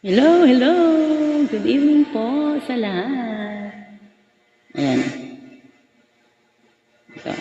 Hello, hello! Good evening po sa lahat. Ayan. Ito.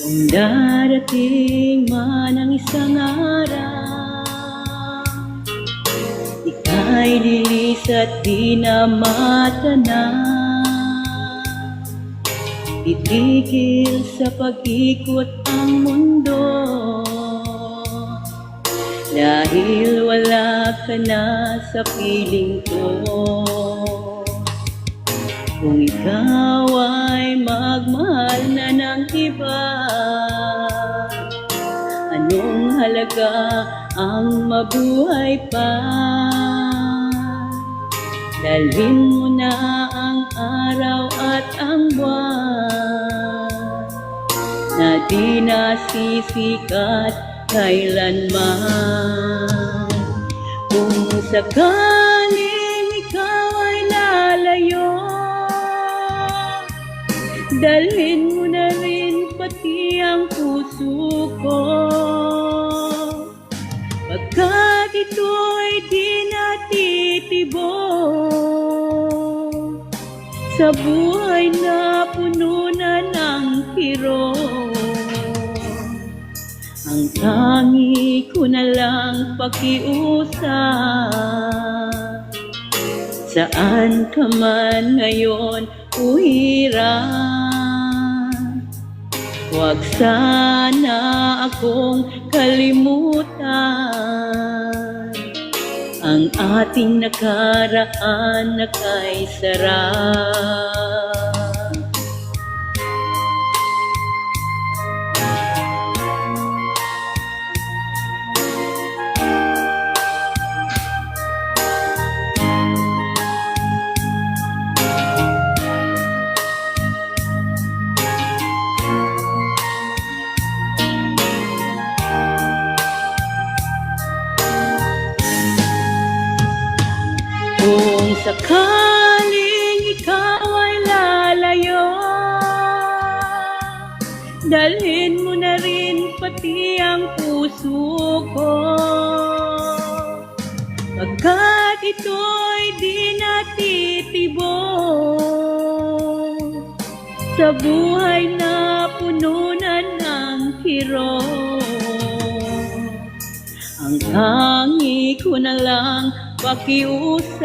Kung darating man ang isang araw, ika'y lilis at di na matanaw. Titigil sa pag-ikot ang mundo, dahil wala ka na sa piling ko. Kung ikaw ay magmahal na ng iba, anong halaga ang mabuhay pa? Dalhin mo na ang araw at ang buwan, na di nasisikat kailanman. Kung sakaling ikaw ay lalayo, dalhin mo na rin pati ang puso ko, pagkat ito'y di natitibok sa buhay na puno na ng kirot. Ang tangi ko na lang pakiusap, saan ka man ngayon uhiran, huwag sana akong kalimutan. Ang ating nakaraan na kay sarap. Kung sakaling ikaw ay lalayo, dalhin mo na rin pati ang puso ko, pagkat ito'y di natitibok sa buhay na puno na ng kirot. Ang tangi ko na lang pakiusap,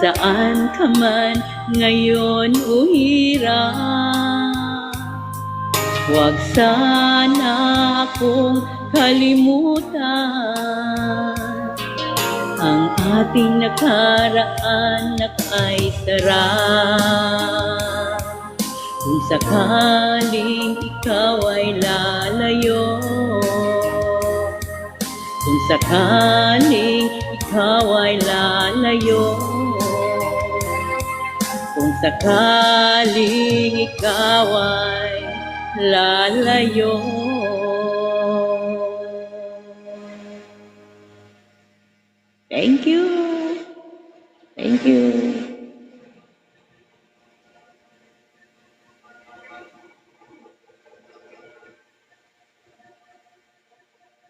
saan ka man ngayon uhiran, huwag sana akong kalimutan. Ang ating nakaraan na kay sarap. Kung sakaling ikaw ay lalayo, kung sakaling ikaw ay lalayo, kung sakaling ikaw ay lalayo. Thank you. Thank you.